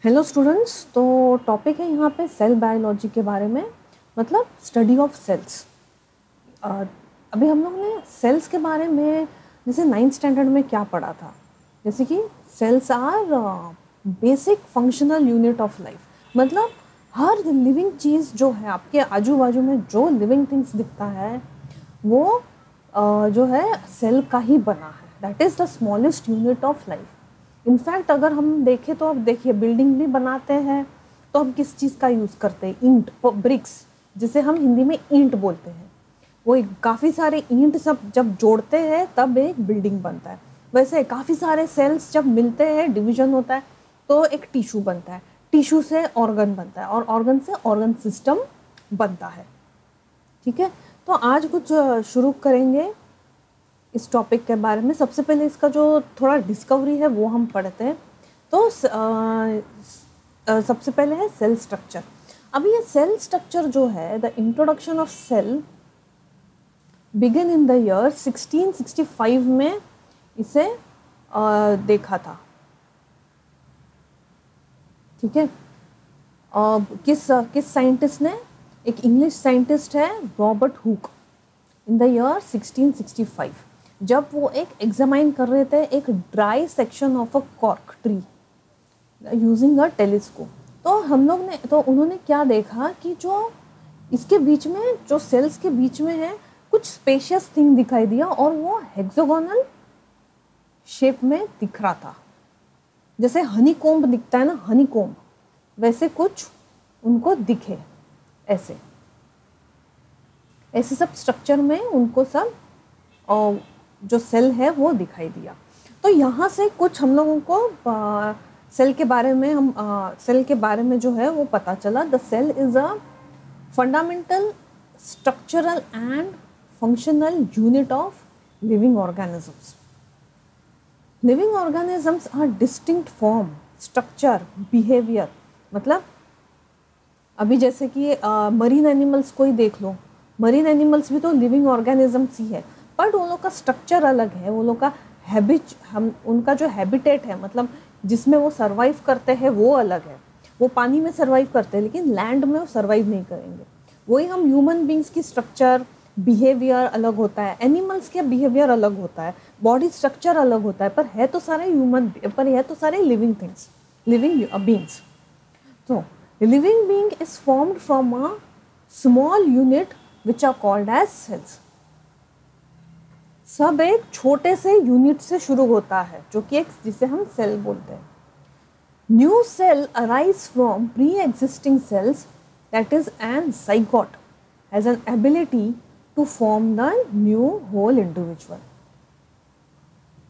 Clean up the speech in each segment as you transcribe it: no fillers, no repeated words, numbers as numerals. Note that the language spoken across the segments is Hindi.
हेलो स्टूडेंट्स, तो टॉपिक है यहाँ पे सेल बायोलॉजी के बारे में, मतलब स्टडी ऑफ सेल्स। अभी हम लोग ने सेल्स के बारे में जैसे 9th स्टैंडर्ड में क्या पढ़ा था, जैसे कि cells are basic functional unit of life. मतलब हर लिविंग चीज़ जो है आपके आजू बाजू में, जो लिविंग थिंग्स दिखता है वो जो है सेल का ही बना है। That is the smallest unit of life. In fact अगर हम देखें तो अब देखिए, बिल्डिंग भी बनाते हैं तो हम किस चीज़ का यूज़ करते हैं? ईंट, ब्रिक्स, जिसे हम हिंदी में ईंट बोलते हैं। वो काफ़ी सारे ईंट सब जब जोड़ते हैं तब एक बिल्डिंग बनता है। वैसे काफ़ी सारे सेल्स जब मिलते हैं, डिवीजन होता है तो एक टिश्यू बनता है, टिश्यू से ऑर्गन बनता है और ऑर्गन से ऑर्गन सिस्टम बनता है। ठीक है, तो आज कुछ शुरू करेंगे इस टॉपिक के बारे में। सबसे पहले इसका जो थोड़ा डिस्कवरी है वो हम पढ़ते हैं। तो सबसे पहले है सेल स्ट्रक्चर। अभी ये सेल स्ट्रक्चर जो है, the introduction of cell begin in the year 1665 में इसे देखा था। ठीक है, किस साइंटिस्ट ने? एक इंग्लिश साइंटिस्ट है, Robert Hooke, in the year 1665, जब वो एक एग्जामाइन कर रहे थे एक dry section of a cork tree using a telescope. तो उन्होंने क्या देखा कि जो इसके बीच में, जो सेल्स के बीच में है, कुछ स्पेशियस थिंग दिखाई दिया और वो हेक्सागोनल शेप में दिख रहा था। जैसे हनी कोम्ब दिखता है ना, हनी कोम्ब, वैसे कुछ उनको दिखे। ऐसे सब स्ट्रक्चर में उनको सब जो सेल है वो दिखाई दिया। तो यहाँ से कुछ हम लोगों को सेल के बारे में जो है वो पता चला। The cell is a fundamental structural and functional unit of living organisms. Living organisms are distinct form, structure, behaviour. मतलब अभी जैसे कि मरीन एनिमल्स को ही देख लो, मरीन एनिमल्स भी तो लिविंग ऑर्गेनिजम्स ही है, बट वो लोग का स्ट्रक्चर अलग है, वो लोग का उनका जो हैबिटेट है, मतलब जिसमें वो सर्वाइव करते हैं वो अलग है। वो पानी में सर्वाइव करते हैं लेकिन लैंड में वो सर्वाइव नहीं करेंगे। वही हम ह्यूमन बींग्स की स्ट्रक्चर, बिहेवियर अलग होता है, एनिमल्स का बिहेवियर अलग होता है, बॉडी स्ट्रक्चर अलग होता है, पर है तो सारे लिविंग थिंग्स, लिविंग बींग्स। तो living being is formed from a small unit which are called as cells. सब एक छोटे से यूनिट से शुरू होता है जो कि जिसे हम सेल बोलते हैं। New cell arise from pre existing cells, that is an zygote has an ability to form the new whole individual।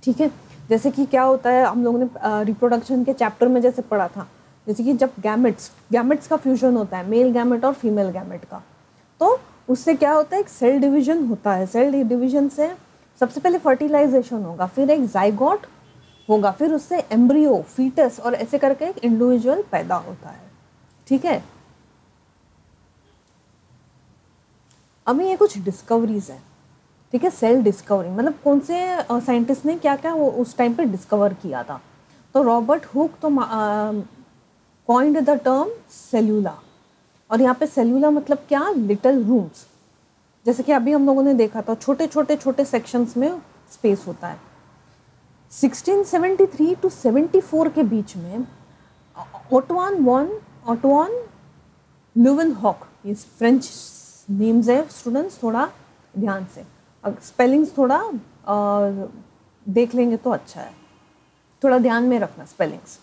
ठीक है, जैसे कि क्या होता है, हम लोगों ने रिप्रोडक्शन के चैप्टर में जैसे पढ़ा था, जैसे कि जब गैमेट्स का फ्यूजन होता है, मेल गैमेट और फीमेल गैमेट का, तो उससे क्या होता है, एक सेल डिवीजन होता है। सेल डिवीजन से सबसे पहले फर्टिलाइजेशन होगा, फिर एक जाइगोट होगा, फिर उससे एम्ब्रियो, फीटस और ऐसे करके एक इंडिविजुअल पैदा होता है। ठीक है, अभी ये कुछ डिस्कवरीज है। ठीक है, सेल डिस्कवरी मतलब कौन से साइंटिस्ट ने क्या क्या वो उस टाइम पे डिस्कवर किया था। तो रॉबर्ट हुक तो कॉइंड द टर्म सेल्यूला, और यहाँ पे सेल्यूला मतलब क्या, लिटिल रूम्स। जैसे कि अभी हम लोगों ने देखा था, छोटे सेक्शंस में स्पेस होता है। 1673 to 74 के बीच में ऑटोन ल्यूवेनहॉक, ये फ्रेंच नेम्स है स्टूडेंट्स, थोड़ा ध्यान से, स्पेलिंग्स थोड़ा देख लेंगे तो अच्छा है, थोड़ा ध्यान में रखना spellings.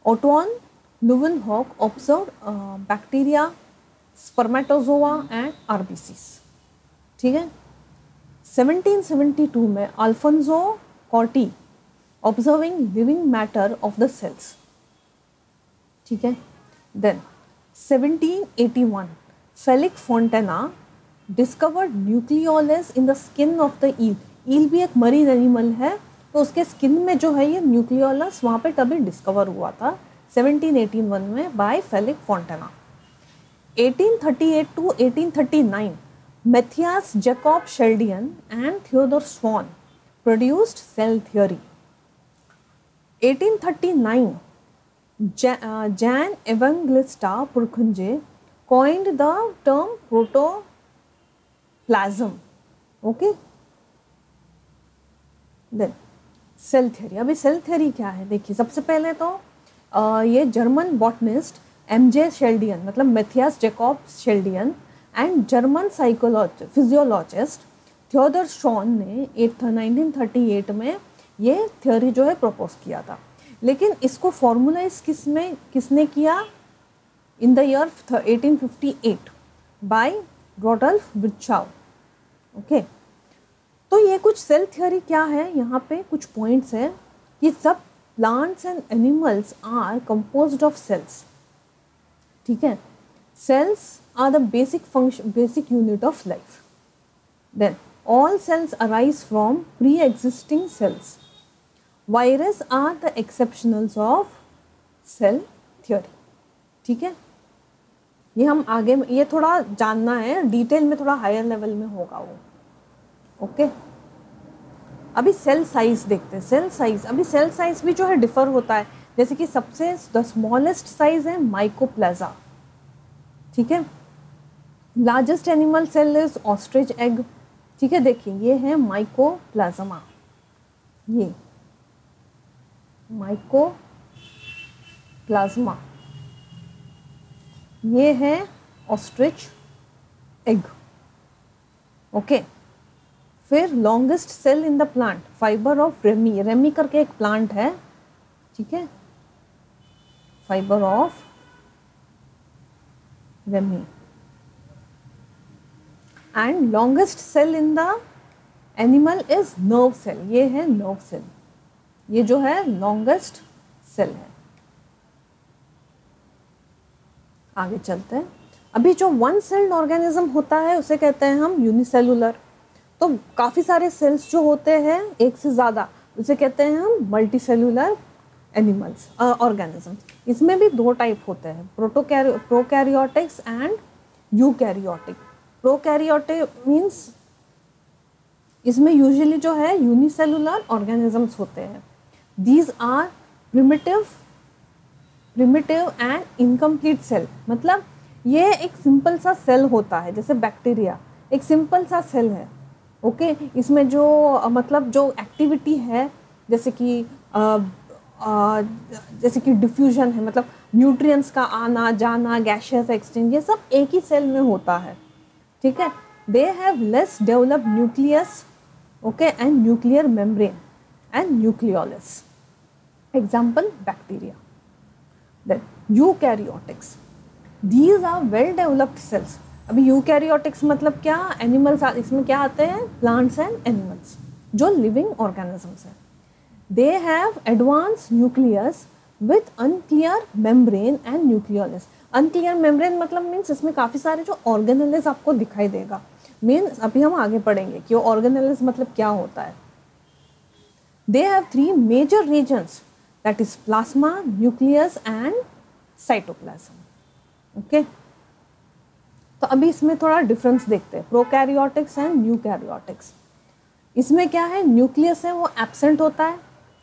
Anton Leeuwenhoek observed bacteria, spermatozoa and RBCs। ठीक है, 1772 में Alfonso Corti observing living matter of the cells. ठीक है, then 1781 Felice Fontana discovered nucleolus in the skin of the eel. Eel भी एक मरीन एनिमल है, तो उसके स्किन में जो है ये न्यूक्लियोलस वहाँ पे तभी डिस्कवर हुआ था 1781 में by Felice Fontana. 1838 to 1839 Matthias Jakob Schleiden and Theodor Schwann produced cell theory. 1839 Jan Evangelista Purkinje coined the term protoplasm. Okay. Then cell theory. अभी सेल थ्योरी क्या है देखिए, सबसे पहले तो ये जर्मन बॉटनिस्ट एमजे शेल्डियन मतलब Matthias Jakob Schleiden and German physiologist Theodor Schwann ने 1938 में ये थ्योरी जो है प्रपोज किया था. लेकिन इसको फॉर्मुलाइज किसने किया? In the year 1858 by Rudolf Virchow. Okay. तो ये कुछ सेल थ्योरी क्या है, यहाँ पे कुछ पॉइंट्स हैं कि सब plants and animals are composed of cells. ठीक है. Cells are the basic unit of life. Then all cells arise from pre-existing cells. Virus are the exceptionals of cell theory. ठीक है. ये हम आगे ये थोड़ा जानना है डिटेल में, थोड़ा हायर लेवल में होगा वो. ओके. अभी सेल साइज देखते हैं. सेल साइज, अभी सेल साइज भी जो है डिफर होता है. जैसे कि सबसे द स्मॉलेस्ट साइज है माइकोप्लाज्मा. ठीक है. Largest animal cell is ostrich egg. ठीक है. देखिए ये है माइकोप्लाज्मा, ये माइकोप्लाज्मा, ये है ऑस्ट्रिच एग. ओके. फिर longest cell in the plant fibre of ramie. Ramie करके एक प्लांट है. ठीक है. Fibre of ramie. And longest cell in the animal is nerve cell. ये है नर्व सेल. ये जो है लॉन्गेस्ट सेल है. आगे चलते हैं. अभी जो वन सेल्ड ऑर्गेनिज्म होता है उसे कहते हैं हम यूनिसेलुलर. तो काफ़ी सारे सेल्स जो होते हैं एक से ज़्यादा, उसे कहते हैं हम मल्टीसेलुलर एनिमल्स ऑर्गेनिज्म. इसमें भी दो टाइप होते हैं, prokaryotics and eukaryotic. Prokaryotic means इसमें यूजुअली जो है यूनिसेलुलर ऑर्गेनिजम्स होते हैं. These are primitive and incomplete cell. मतलब ये एक सिंपल सा सेल होता है, जैसे बैक्टीरिया एक सिंपल सा सेल है. ओके. इसमें जो मतलब जो एक्टिविटी है जैसे कि डिफ्यूजन है, मतलब न्यूट्रिएंट्स का आना जाना, गैसेस एक्सचेंज, ये सब एक ही सेल में होता है. ठीक है. They have less developed nucleus. Okay. And nuclear membrane and nucleolus. Example bacteria. Then eukaryotics. These are well developed cells. अभी यूकैरियोटिक्स मतलब क्या? एनिमल्स, इसमें क्या आते हैं? प्लांट्स एंड एनिमल्स जो लिविंग ऑर्गेनिजम्स हैं. They have advance nucleus with nuclear membrane and nucleolus. Nuclear membrane मतलब मीन्स इसमें काफ़ी सारे जो ऑर्गेनेल्स आपको दिखाई देगा. मीन्स अभी हम आगे पढ़ेंगे कि ऑर्गेनेल्स मतलब क्या होता है. They have 3 major regions, that is plasma, nucleus and cytoplasm. Okay. तो अभी इसमें थोड़ा डिफरेंस देखते हैं, प्रोकैरियोटिक्स एंड यूकैरियोटिक्स. इसमें क्या है? न्यूक्लियस है वो एब्सेंट होता है,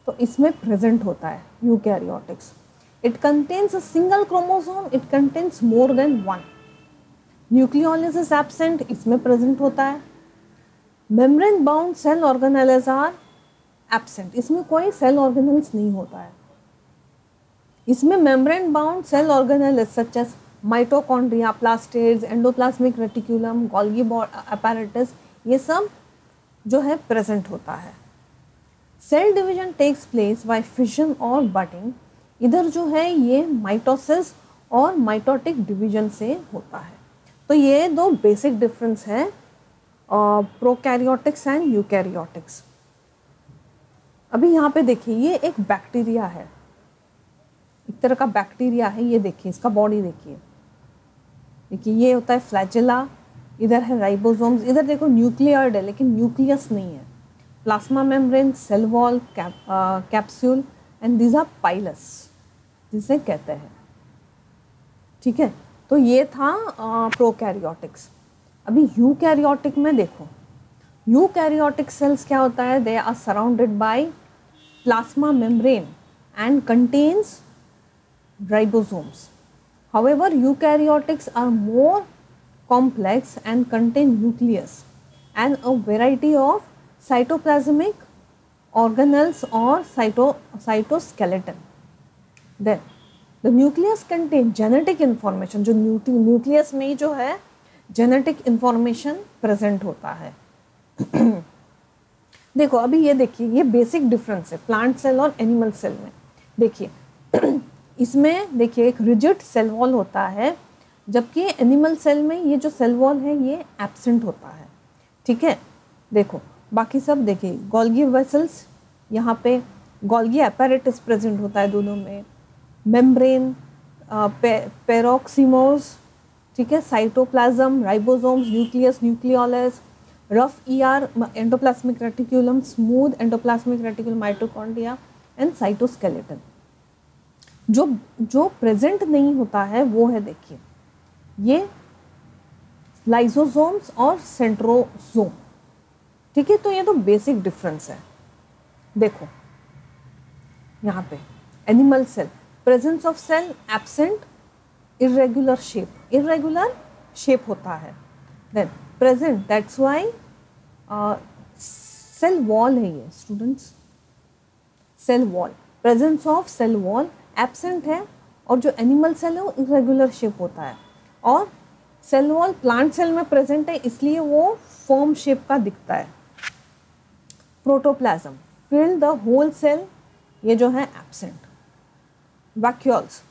तो इसमें प्रेजेंट होता है eukaryotics. It contains a single chromosome, it contains more than 1. Nucleolus is absent, इसमें प्रेजेंट होता है. Membrane bound cell organelles are absent, इसमें कोई सेल ऑर्गेनेल्स नहीं होता है. इसमें membrane bound cell organelles such as mitochondria, plastids, endoplasmic reticulum, Golgi apparatus, ये सब जो है प्रेजेंट होता है. Cell division takes place by fission और बटिंग. इधर जो है ये माइटोसिस और माइटोटिक डिवीजन से होता है. तो ये दो बेसिक डिफरेंस है प्रोकैरियोटिक्स एंड यूकैरियोटिक्स. अभी यहाँ पे देखिए ये एक बैक्टीरिया है, एक तरह का बैक्टीरिया है. ये देखिए इसका बॉडी देखिए, ये होता है फ्लैजेला, इधर है राइबोसोम्स, इधर देखो न्यूक्लियर्ड है लेकिन न्यूक्लियस नहीं है. Plasma membrane, cell wall, capsule and these are pilus जिसे कहते हैं. ठीक है. तो ये था प्रोकैरियोटिक्स. अभी यूकैरियोटिक में देखो, यूकैरियोटिक सेल्स क्या होता है? They are surrounded by plasma membrane and contains ribosomes. However, eukaryotics are more complex and contain nucleus and a variety of cytoplasmic organelles or cytoskeleton. Then the nucleus contain genetic information. जो न्यूक्लियस में जो है जेनेटिक इंफॉर्मेशन प्रेजेंट होता है। देखो अभी ये देखिए, ये बेसिक डिफरेंस है प्लांट सेल और एनिमल सेल में। देखिए इसमें देखिए एक रिजिड सेल वॉल होता है, जबकि एनिमल सेल में ये जो सेल वॉल है ये एब्सेंट होता है। ठीक है, देखो बाकी सब देखिए, गोल्गी वेसल्स, यहाँ पे गोल्गी apparatus प्रेजेंट होता है दोनों में, मेम्ब्रेन, पेरोक्सीमोस, ठीक है, cytoplasm, ribosomes, nucleus, nucleolus, rough ER, endoplasmic reticulum, smooth endoplasmic reticulum, mitochondria and cytoskeleton. जो प्रेजेंट नहीं होता है वो है, देखिए ये लाइसोसोम्स और सेंट्रोसोम। ठीक है, तो ये तो बेसिक डिफरेंस है। देखो यहाँ पे animal cell, presence of cell absent, irregular shape होता है। Then present, that's why cell wall है ये students, cell wall, presence of cell wall absent है, और जो एनिमल सेल है वो इरेगुलर शेप होता है, और सेल वॉल प्लांट सेल में प्रेजेंट है इसलिए वो फॉर्म शेप का दिखता है। Protoplasm fill the whole cell, ये जो है एब्सेंट। वैक्यूल्स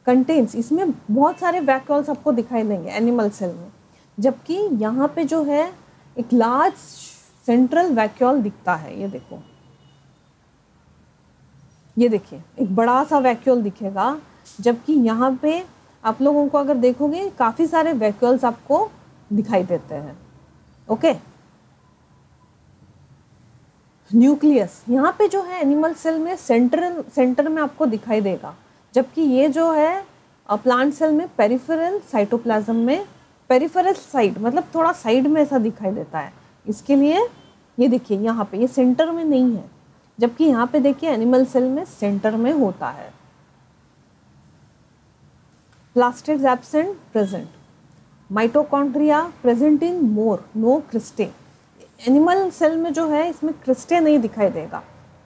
कंटेन्स, इसमें बहुत सारे वैक्यूल्स आपको दिखाई देंगे एनिमल सेल में, जबकि यहाँ पे जो है एक लार्ज सेंट्रल वैक्यूल दिखता है। ये देखो, ये देखिए एक बड़ा सा वैक्यूल दिखेगा, जबकि यहाँ पे आप लोगों को अगर देखोगे काफ़ी सारे वैक्यूल्स आपको दिखाई देते हैं। ओके, न्यूक्लियस यहाँ पे जो है एनिमल सेल में सेंटर में आपको दिखाई देगा, जबकि ये जो है प्लांट सेल में पेरिफेरल साइटोप्लाज्म में, पेरिफेरल साइड मतलब थोड़ा साइड में ऐसा दिखाई देता है। इसके लिए ये देखिए यहाँ पे ये सेंटर में नहीं है, जबकि यहाँ पे देखिए एनिमल सेल में सेंटर में होता है। Plastids absent, present. Mitochondria present in more, no cristae. Animal cell में जो है इसमें क्रिस्टे नहीं दिखाई देगा,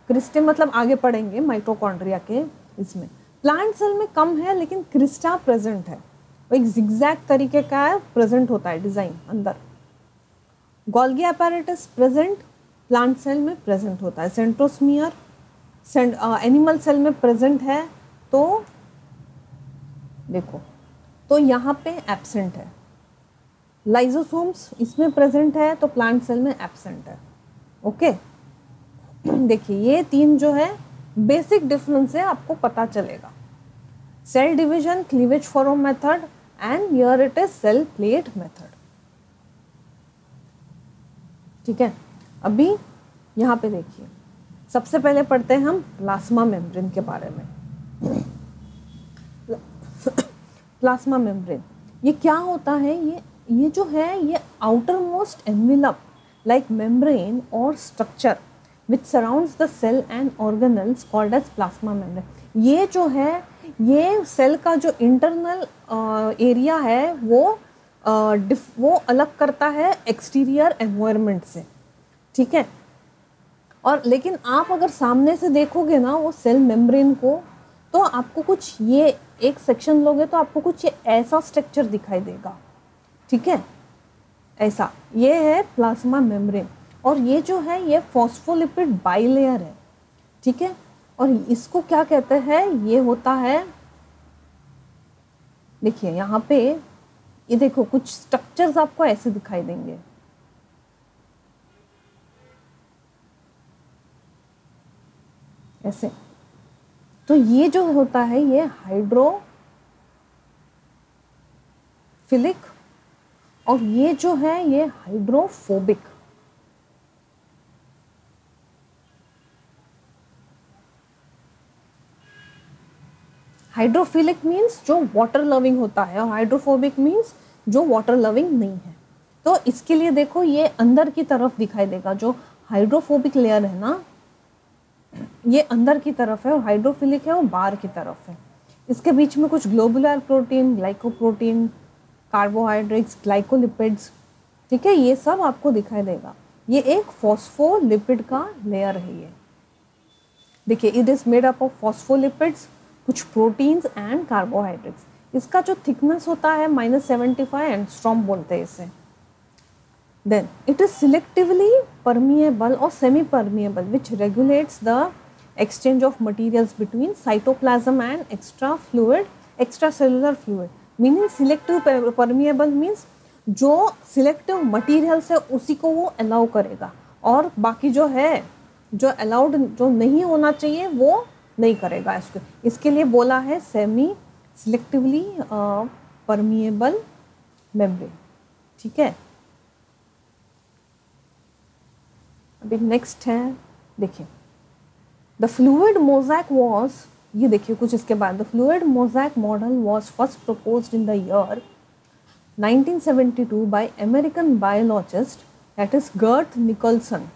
क्रिस्टे मतलब आगे पढ़ेंगे माइटोकॉन्ड्रिया के इसमें। प्लांट सेल में कम है लेकिन क्रिस्टा प्रेजेंट है, वो एक जिगजैग तरीके का है, प्रेजेंट होता है डिजाइन अंदर। Golgi apparatus present, plant cell में प्रेजेंट होता है। सेंट्रोस्मियर एनिमल सेल में प्रेजेंट है, तो देखो तो यहाँ पे एब्सेंट है। लाइसोसोम्स इसमें प्रेजेंट है, तो प्लांट सेल में एब्सेंट है। ओके, देखिए ये तीन जो है बेसिक डिफरेंस है, आपको पता चलेगा। Cell division, cleavage form method and here it is cell plate method. ठीक है, अभी यहाँ पे देखिए सबसे पहले पढ़ते हैं हम प्लाज्मा मेम्ब्रेन के बारे में। प्लाज्मा मेम्ब्रेन ये क्या होता है? ये जो है ये outermost envelope like membrane और structure which surrounds the cell and organelles called as plasma membrane. ये जो है ये सेल का जो इंटरनल एरिया है वो अलग करता है एक्सटीरियर एनवायरनमेंट से। ठीक है, और लेकिन आप अगर सामने से देखोगे ना वो सेल मेम्ब्रेन को, तो आपको कुछ ये एक सेक्शन लोगे तो आपको कुछ ये ऐसा स्ट्रक्चर दिखाई देगा। ठीक है, ऐसा ये है प्लाज्मा मेम्ब्रेन, और ये जो है ये फॉस्फोलिपिड बाइलेयर है। ठीक है, और इसको क्या कहते हैं? ये होता है, देखिए यहाँ पे ये देखो कुछ स्ट्रक्चर्स आपको ऐसे दिखाई देंगे। ऐसे, तो ये जो होता है ये हाइड्रोफिलिक और ये जो है ये हाइड्रोफोबिक। हाइड्रोफिलिक मीन्स जो वाटर लविंग होता है और हाइड्रोफोबिक मीन्स जो वाटर लविंग नहीं है। तो इसके लिए देखो ये अंदर की तरफ दिखाई देगा, जो हाइड्रोफोबिक लेयर है ना ये अंदर की तरफ है और हाइड्रोफिलिक है वो बाहर की तरफ है। इसके बीच में कुछ globular protein, glycoprotein, carbohydrates, glycolipids, ठीक है, ये सब आपको दिखाई देगा। ये एक फॉस्फोलिपिड का लेयर है ये। देखिए, it is made up of phospholipids, कुछ प्रोटीन्स एंड कार्बोहाइड्रेट्स। इसका जो थिकनेस होता है -75 एंगस्ट्रॉम बोलते हैं इसे। Then it is selectively permeable और semi permeable which regulates the exchange of materials between cytoplasm and extracellular fluid, meaning selective permeable means जो सिलेक्टिव मटीरियल्स है उसी को वो अलाउ करेगा, और बाकी जो है, जो अलाउड, जो नहीं होना चाहिए वो नहीं करेगा इसको। इसके लिए बोला है सेमी सिलेक्टिवली परमिएबल मेम्ब्रेन, ठीक है। अभी नेक्स्ट है, देखिए द फ्लूइड मोज़ैक वॉज, ये देखिए कुछ इसके बाद, the fluid mosaic model was first proposed in the year 1972 by American biologist that is Garth Nicolson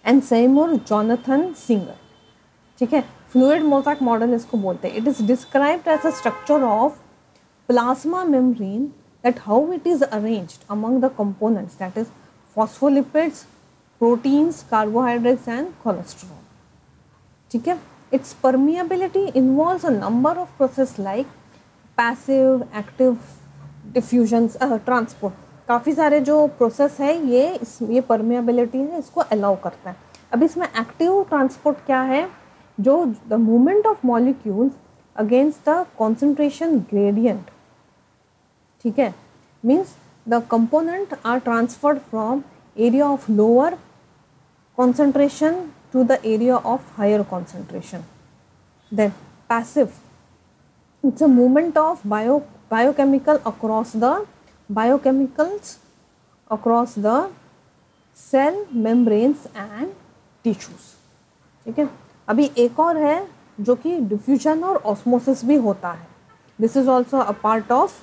and Seymour Jonathan Singer, ठीक है। फ्लूइड मोज़ैक मॉडल इसको बोलते हैं। It is described as a structure of plasma membrane that how it is arranged among the components that is phospholipids, proteins, carbohydrates and cholesterol, ठीक है। Its permeability involves a number of process like passive, active, diffusion, transport. काफ़ी सारे जो प्रोसेस है ये परमिएबिलिटी है, इसको अलाउ करता है। अब इसमें एक्टिव ट्रांसपोर्ट क्या है, जो the movement of molecules against the concentration gradient, ठीक है, means the component are transferred from area of lower concentration to the area of higher concentration. Then passive, it's a movement of biochemicals across the cell membranes and tissues, ठीक है। अभी एक और है जो कि डिफ्यूजन और ऑस्मोसिस भी होता है। This is also a part of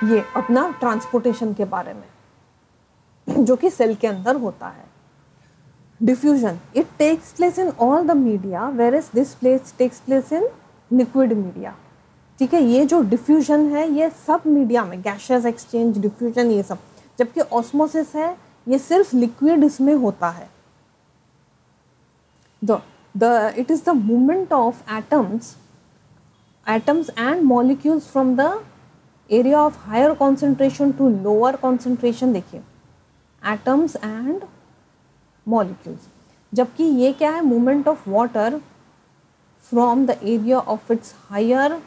ये अपना ट्रांसपोर्टेशन के बारे में, जो कि सेल के अंदर होता है। Diffusion, it takes place in all the media, whereas this takes place in liquid media, ठीक है। ये जो डिफ्यूजन है ये सब मीडिया में, गैसेस एक्सचेंज, डिफ्यूजन, ये सब, जबकि ऑस्मोसिस है ये सिर्फ लिक्विड इसमें होता है। It is the movement of atoms and molecules from the area of higher concentration to lower concentration, देखिए atoms and molecules, जबकि ये क्या है, movement of water from the area of its higher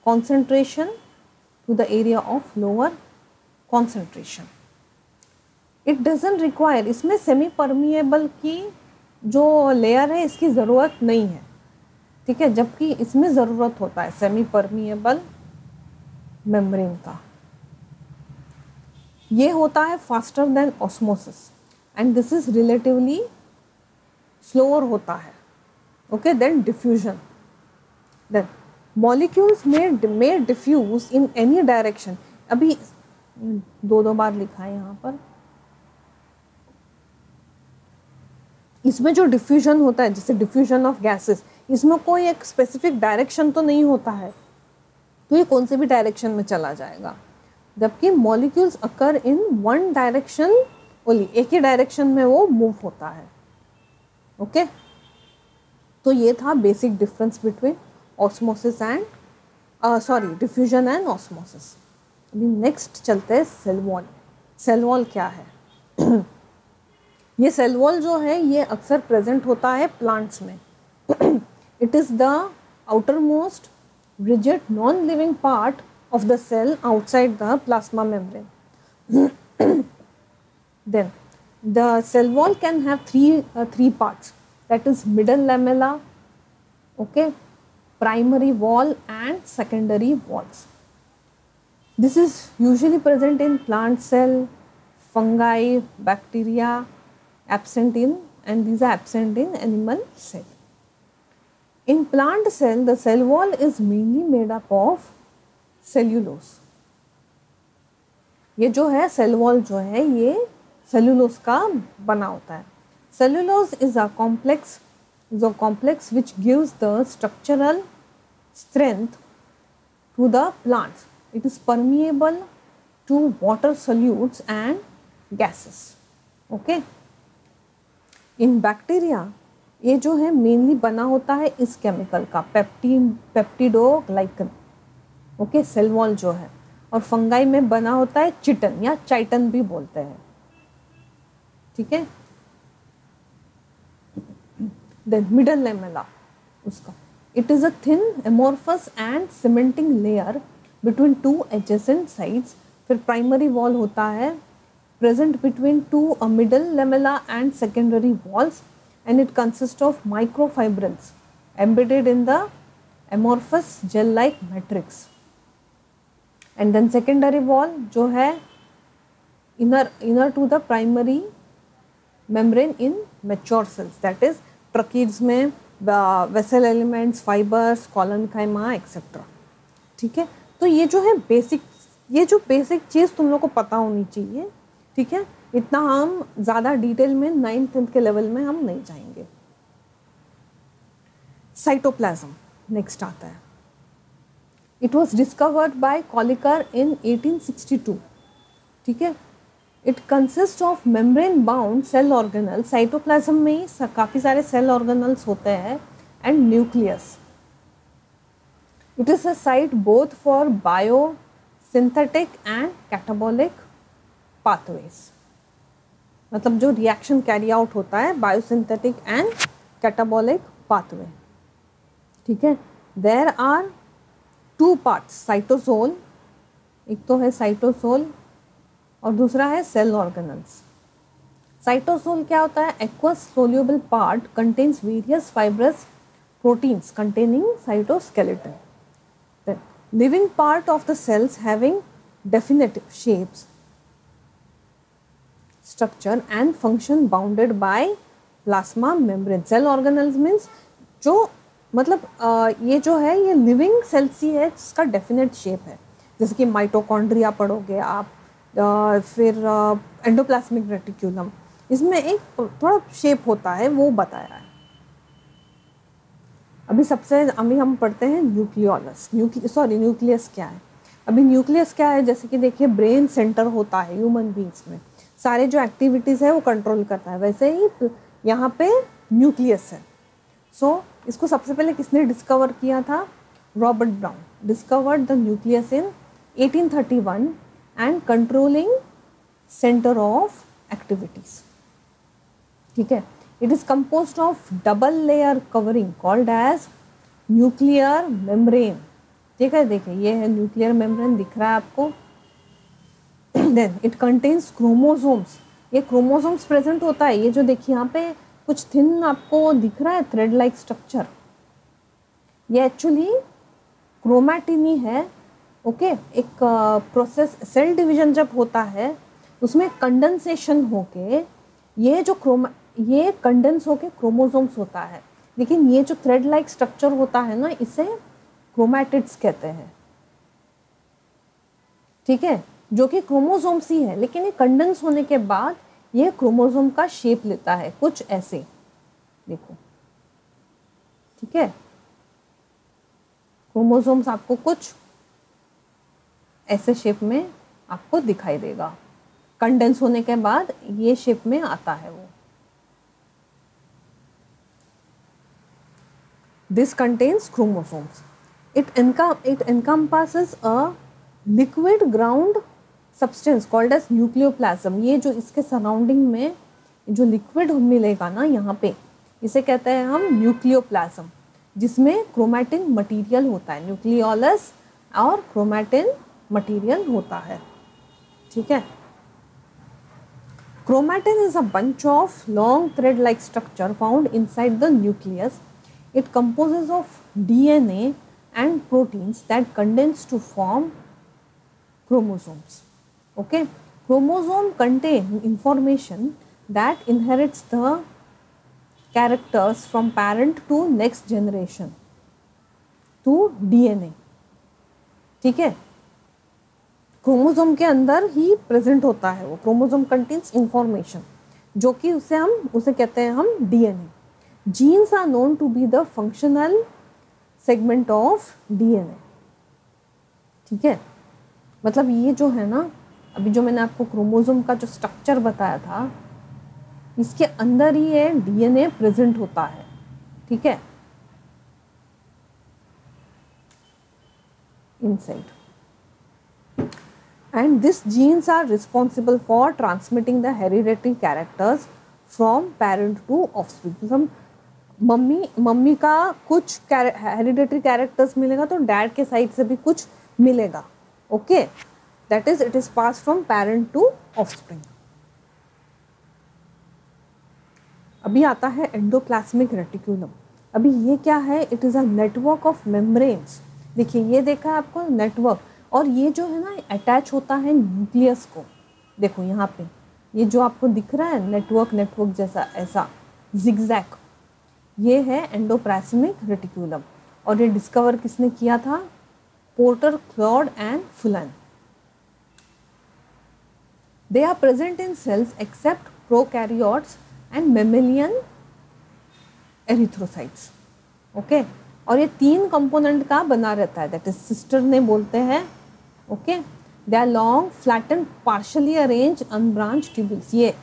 concentration to the area of lower concentration. It doesn't require, इसमें सेमी परमिएबल की जो लेयर है इसकी ज़रूरत नहीं है, ठीक है, जबकि इसमें ज़रूरत होता है सेमी परमिएबल मेम्ब्रेन का। ये होता है faster than osmosis and this is relatively slower होता है, okay। then diffusion, then molecules may diffuse in any direction। अभी दो बार लिखा है यहाँ पर। इसमें जो डिफ्यूजन होता है, जैसे डिफ्यूजन ऑफ गैसेस, इसमें कोई एक स्पेसिफिक डायरेक्शन तो नहीं होता है, तो ये कौन से भी डायरेक्शन में चला जाएगा, जबकि molecules occur in one direction only, एक ही डायरेक्शन में वो मूव होता है, ओके। तो ये था basic difference between osmosis and diffusion and osmosis. अभी नेक्स्ट चलते हैं सेल वॉल। सेल वॉल क्या है? ये सेल वॉल जो है ये अक्सर प्रेजेंट होता है प्लांट्स में। It is the outer most rigid non-living part of the cell outside the plasma membrane. Then the cell wall can have three parts, that is middle lamella, okay, primary wall and secondary walls. This is usually present in plant cell, fungi, bacteria, and these are absent in animal cell. In plant cell, the cell wall is mainly made up of cellulose. ये जो है सेल वॉल जो है ये सेलुलोज का बना होता है. Cellulose is a complex which gives the structural strength to the plants. It is permeable to water solutes and gases. Okay. In bacteria ये जो है मेनली बना होता है इस केमिकल का, पेप्टिडोग्लाइकन. ओके, सेल वॉल जो है. और फंगाई में बना होता है चिटन या चाइटन भी बोलते हैं. ठीक है. देन मिडल लेमेला उसका, it is a thin amorphous and cementing layer between two adjacent sides. फिर प्राइमरी वॉल होता है present between two a middle lamella and secondary walls, and it consists of microfibrils embedded in the amorphous gel-like matrix. And then secondary wall जो है inner to the primary membrane in mature cells, that is tracheids में vessel elements, fibers, collenchyma etc. ठीक है. तो ये जो है बेसिक चीज़ तुम लोग को पता होनी चाहिए. ठीक है. इतना हम ज़्यादा डिटेल में 9th-10th के लेवल में हम नहीं जाएंगे. साइटोप्लाज्म नेक्स्ट आता है. It was discovered by Kolliker in 1862. ठीक है. It consist of membrane bound cell organelle. Cytoplasm में ही काफ़ी सारे सेल ऑर्गेनल्स होते हैं and nucleus. It is a site both for biosynthetic and catabolic pathways. मतलब जो रिएक्शन कैरी आउट होता है बायोसिंथेटिक एंड कैटाबॉलिक पाथवे. ठीक है. देयर आर 2 पार्ट्स, साइटोसोल, एक तो है साइटोसोल और दूसरा है सेल ऑर्गेनल्स. साइटोसोल क्या होता है? Aqueous soluble part contains various fibrous proteins containing cytoskeleton. Living part of the sales having definite shapes, structure and function bounded by plasma membrane. Cell organelles means जो मतलब ये जो है ये लिविंग सेल्स ही है जिसका डेफिनेट शेप है. जैसे कि माइटोकॉन्ड्रिया पढ़ोगे आप, फिर एंडोप्लाज्मिक रेटिक्यूलम, इसमें एक थोड़ा शेप होता है, वो बताया है. अभी हम पढ़ते हैं न्यूक्लियोलस. न्यूक्लियस क्या है? अभी न्यूक्लियस क्या है? जैसे कि देखिए ब्रेन सेंटर होता है ह्यूमन बींग्स में, सारे जो एक्टिविटीज़ है वो कंट्रोल करता है. वैसे ही यहाँ पे न्यूक्लियस है. इसको सबसे पहले किसने डिस्कवर किया था? Robert Brown discovered the nucleus in 1831 and controlling centre of activities. ठीक है. It is composed of double layer covering called as nuclear membrane. ठीक है. देखिए ये है न्यूक्लियर मेम्ब्रेन, दिख रहा है आपको. Then it contains chromosomes. ये क्रोमोसोम्स प्रेजेंट होता है. ये जो देखिए यहाँ पे कुछ थिन आपको दिख रहा है थ्रेड लाइक स्ट्रक्चर, ये एक्चुअली क्रोमैटिन ही है. ओके. एक प्रोसेस सेल डिवीजन जब होता है उसमें कंडेंसेशन होके ये कंडेंस होके क्रोमोसोम्स होता है. लेकिन ये जो थ्रेड लाइक स्ट्रक्चर होता है ना, इसे क्रोमैटिड्स कहते हैं. ठीक है. जो कि क्रोमोसोम्स ही है, लेकिन ये कंडेंस होने के बाद ये क्रोमोसोम का शेप लेता है कुछ ऐसे. देखो. ठीक है. क्रोमोसोम्स आपको कुछ ऐसे शेप में आपको दिखाई देगा. कंडेंस होने के बाद ये शेप में आता है वो. This contains chromosomes. It encompasses a liquid ground substance called as nucleoplasm. ये जो इसके सराउंडिंग में जो लिक्विड मिलेगा ना यहाँ पे, इसे कहते हैं हम न्यूक्लियोप्लाज्म, जिसमें क्रोमैटिन मटेरियल होता है. न्यूक्लियोलस और क्रोमैटिन मटेरियल होता है. ठीक है. Chromatin is a bunch of long thread-like structure found inside the nucleus. It composes of DNA and proteins that condense to form chromosomes. Okay, chromosome contain information that inherits the characters from parent to next generation to DNA. ठीक है. क्रोमोसोम के अंदर ही प्रेजेंट होता है वो. क्रोमोसोम कंटेन्स इंफॉर्मेशन, जो कि उसे कहते हैं हम DNA. Genes are known to be the functional segment of DNA. ठीक है, मतलब ये जो है ना, अभी जो मैंने आपको क्रोमोसोम का जो स्ट्रक्चर बताया था, इसके अंदर ही ये डीएनए प्रेजेंट होता है। ठीक है, inside, and these genes are responsible for transmitting the hereditary characters from parent to offspring। मतलब मम्मी का कुछ हेरिडेटरी कैरेक्टर्स मिलेगा तो डैड के साइड से भी कुछ मिलेगा। Okay, that is it is pass from parent to offspring. अभी आता है एंडोप्लाज्मिक रेटिकुलम। अभी ये क्या है? It is a network of membranes. देखिए, ये देखा है आपको नेटवर्क, और ये जो है ना अटैच होता है न्यूक्लियस को। देखो यहाँ पे ये जो आपको दिख रहा है नेटवर्क जैसा ऐसा जिगजैग, ये है एंडोप्लाज्मिक रेटिकुलम। और ये डिस्कवर किसने किया था? Porter, Claude and Fullam. They are present in cells except prokaryotes and mammalian erythrocytes. Okay, और ये 3 कंपोनेंट का बना रहता है, दैट इज सिस्टर ने बोलते हैं। Okay, they are long flatten partially arrange unbranch tubules, ये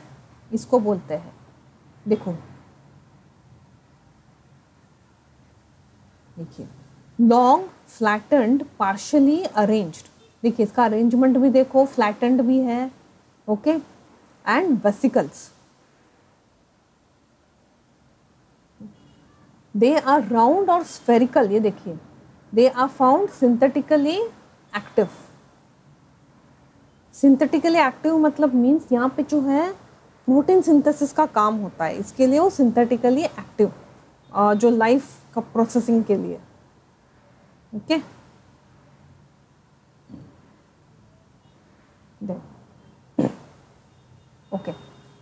इसको बोलते हैं। देखो, देखिए, लॉन्ग फ्लैटेंड पार्शली अरेंज्ड। देखिए, इसका अरेंजमेंट भी देखो, फ्लैटेंड भी है। Okay, and vesicles, they are round और स्फेरिकल। ये देखिए, they are found synthetically active. Synthetically active मतलब मीन्स यहाँ पे जो है प्रोटीन सिंथेसिस का काम होता है, इसके लिए वो सिंथेटिकली एक्टिव, जो लाइफ का प्रोसेसिंग के लिए। ओके, ओके,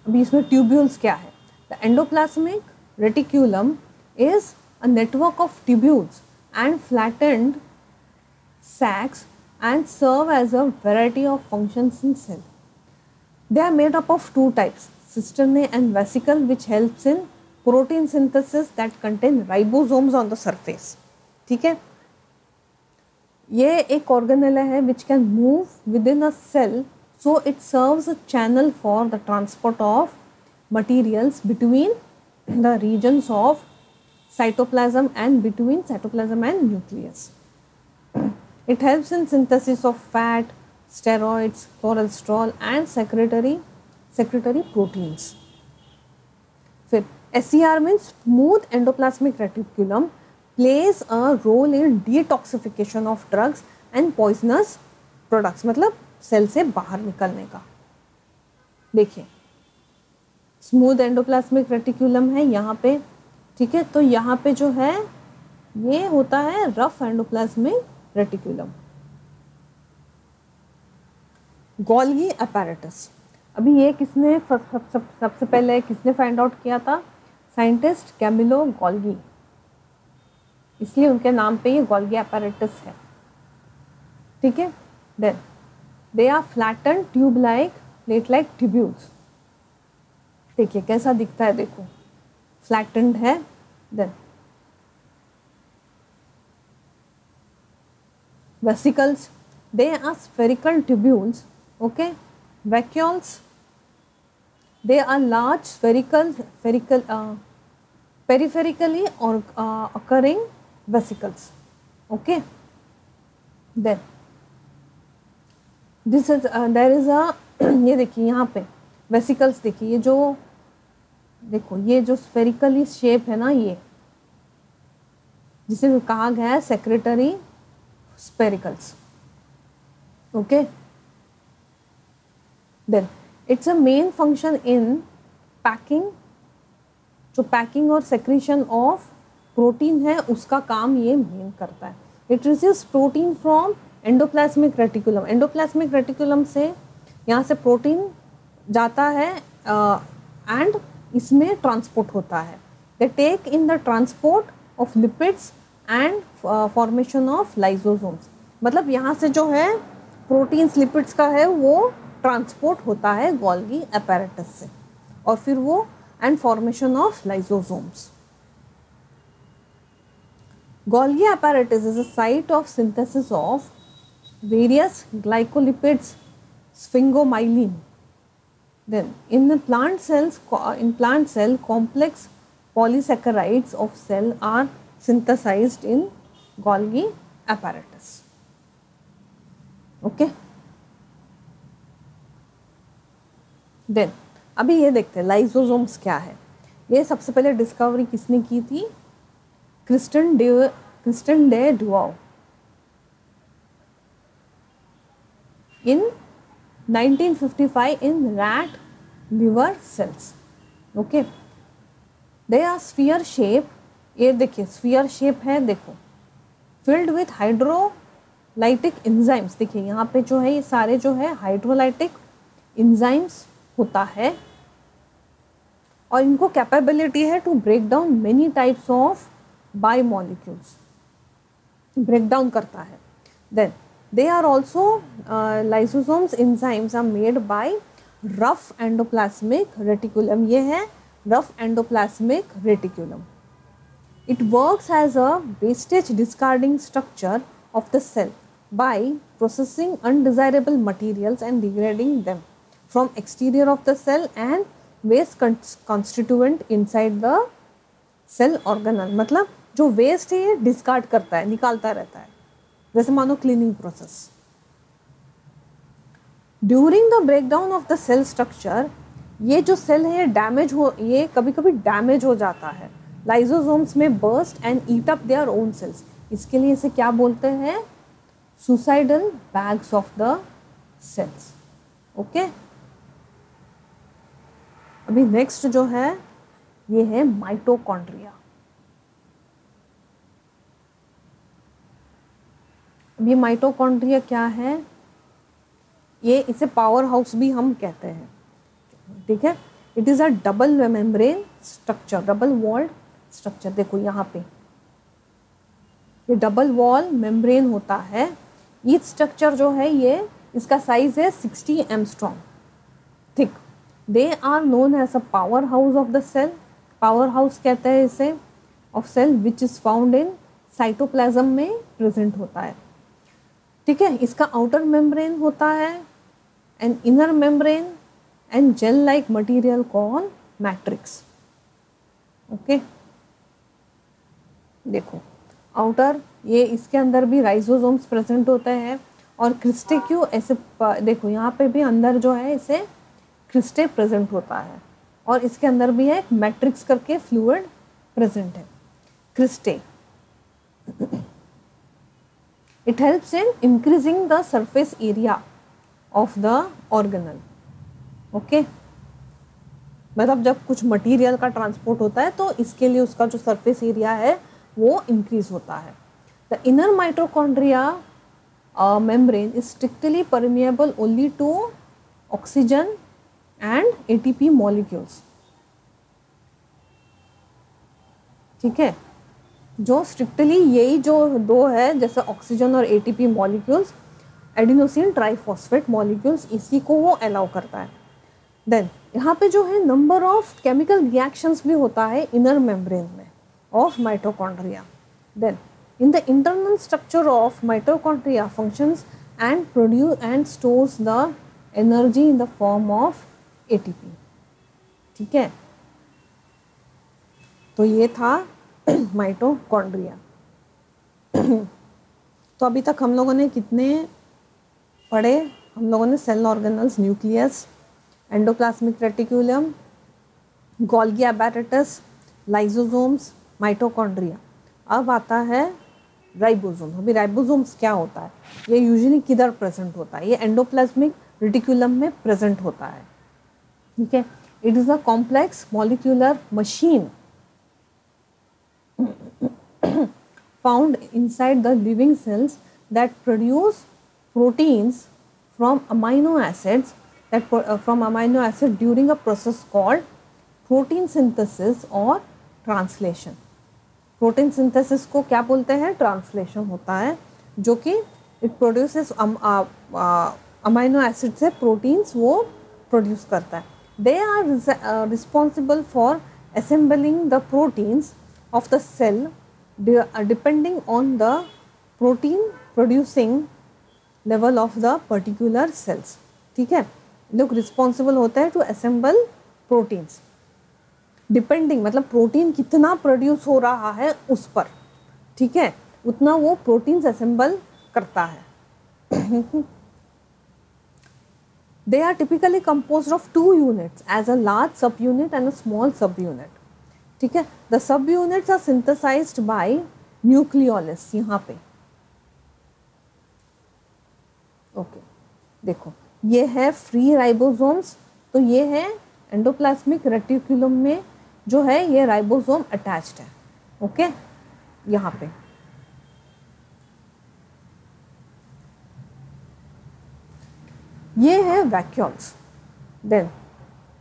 अभी इसमें ट्यूब्यूल्स क्या है? The endoplasmic reticulum is a network of tubules and flattened sacs and serve as a variety of functions in cell. They are made up of 2 types, cisternae and vesicle, which helps in protein synthesis that contain ribosomes on the surface. ठीक है, ये एक organelle है which can move within a cell, so it serves a channel for the transport of materials between the regions of cytoplasm and between cytoplasm and nucleus. It helps in synthesis of fat, steroids, cholesterol and secretory proteins. फिर SCR means smooth endoplasmic reticulum plays a role in detoxification of drugs and poisonous products, मतलब सेल से बाहर निकलने का। देखिए, स्मूथ एंडोप्लाज्मिक रेटिकुलम है यहाँ पे। ठीक है, तो यहाँ पे जो है ये होता है rough endoplasmic reticulum. Golgi apparatus, अभी ये किसने सबसे पहले किसने फाइंड आउट किया था? साइंटिस्ट कैमिलो गोल्गी, इसलिए उनके नाम पे ये गोल्गी apparatus है। ठीक है, then they are flatten tube like plate like tubules. देखिए कैसा दिखता है, देखो फ्लैटेंड है। Then vesicles, they are spherical tubules. Okay, vacuoles, they are large spherical peripherically or occurring vesicles. Okay, then this is there is a ये देखिए यहाँ पे वेसिकल्स, देखिए ये जो देखो ये जो स्फेरिकली शेप है ना, ये जिसे कहा गया है secretory sphericals. Okay, then it's a main function in packing, जो पैकिंग और सेक्रीशन ऑफ प्रोटीन है उसका काम ये मेन करता है। It receives protein from endoplasmic reticulum. Endoplasmic reticulum से यहाँ से प्रोटीन जाता है एंड इसमें ट्रांसपोर्ट होता है। They take in the transport of lipids and formation of lysosomes. मतलब यहाँ से जो है प्रोटीन्स लिपिड्स का है वो ट्रांसपोर्ट होता है गोल्गी apparatus से, और फिर वो and formation of lysosomes. Golgi apparatus is a site of synthesis of various glycolipids, sphingomyelin. Then in the plant cells, complex polysaccharides of cell are synthesized in Golgi apparatus. Okay. Then अभी ये देखते हैं लाइसोसोम्स क्या है. ये सबसे पहले डिस्कवरी किसने की थी? Christian de Duve in 1955 in rat liver cells. Okay, they are sphere shape. ये देखिए sphere shape है, देखो filled with hydrolytic enzymes. देखिए यहाँ पे जो है ये सारे जो है hydrolytic enzymes होता है और इनको कैपेबिलिटी है to break down many types of biomolecules, break down करता है. Then they are also lysosomes enzymes are made by rough endoplasmic reticulum. ये है rough endoplasmic reticulum. It works as a wastage discarding structure of the cell by processing undesirable materials and degrading them from exterior of the cell and waste constituent inside the cell organelle. मतलब जो waste है ये discard करता है, निकालता रहता है, जैसे मानो cleaning process. During the breakdown of the cell structure, ये जो सेल है ये कभी कभी डैमेज हो जाता है. लाइसोसोम्स में burst and eat up their own cells. इसके लिए इसे क्या बोलते हैं? Suicidal bags of the cells. Okay, अभी नेक्स्ट जो है ये है माइटोकॉन्ड्रिया. ये माइटोकॉन्ड्रिया क्या है? ये इसे पावर हाउस भी हम कहते हैं. ठीक है, it is a double membrane structure, double walled structure. देखो यहाँ पे ये डबल वॉल मेम्ब्रेन होता है. ये स्ट्रक्चर जो है ये इसका साइज है 60 angstrom thick. They are known as a powerhouse of the cell. Powerhouse कहते हैं इसे of cell which is found in cytoplasm में प्रेजेंट होता है. ठीक है, इसका आउटर मेम्ब्रेन होता है and inner membrane and gel like material call matrix. Okay, देखो आउटर, ये इसके अंदर भी राइजोसोम्स प्रेजेंट होते हैं और क्रिस्टे क्यों ऐसे देखो यहाँ पे भी अंदर जो है इसे क्रिस्टे प्रेजेंट होता है और इसके अंदर भी है एक मैट्रिक्स करके फ्लूइड प्रेजेंट है, cristae. It helps in increasing the surface area of the organelle. Okay? मतलब जब कुछ मटेरियल का ट्रांसपोर्ट होता है तो इसके लिए उसका जो सरफेस एरिया है वो इंक्रीज होता है. The inner mitochondria membrane is strictly permeable only to oxygen and ATP molecules. ठीक है, जो स्ट्रिक्टली यही जो दो है जैसे ऑक्सीजन और ATP molecules, adenosine triphosphate molecules, इसी को वो अलाउ करता है. देन यहाँ पे जो है नंबर ऑफ केमिकल रिएक्शंस भी होता है इनर मेम्ब्रेन में of mitochondria. Then in the internal structure of mitochondria functions and produce and stores the energy in the form of ATP. ठीक है, तो ये था माइटोकॉन्ड्रिया. तो अभी तक हम लोगों ने कितने पढ़े? हम लोगों ने cell organelles, nucleus, endoplasmic reticulum, Golgi apparatus, lysosomes, mitochondria. अब आता है राइबोसोम. अभी राइबोसोम्स क्या होता है? ये यूजुअली किधर प्रेजेंट होता है? ये एंडोप्लाज्मिक रेटिकुलम में प्रेजेंट होता है. ठीक है, it is a complex molecular machine found inside the living cells that produce proteins from amino acids during a process called protein synthesis or translation. Protein synthesis को क्या बोलते हैं? ट्रांसलेशन होता है, जो कि इट प्रोड्यूसेस अमाइनो एसिड से प्रोटीन्स वो प्रोड्यूस करता है. They are responsible for assembling the proteins of the cell depending on the protein producing level of the particular cells. ठीक है, लोग रिस्पॉन्सिबल होता है टू असेंबल प्रोटीन्स, डिपेंडिंग मतलब प्रोटीन कितना प्रोड्यूस हो रहा है उस पर, ठीक है, उतना वो प्रोटीन्स असेंबल करता है। They are typically composed of two units as a large subunit and a small subunit. ठीक है, the subunits are synthesized by nucleolus यहाँ पे। ओके देखो ये है फ्री राइबोसोम्स, तो ये है एंडोप्लाज्मिक रेटिकुलम में जो है ये राइबोसोम अटैच्ड है। ओके यहाँ पे ये है वैक्यूल्स। देन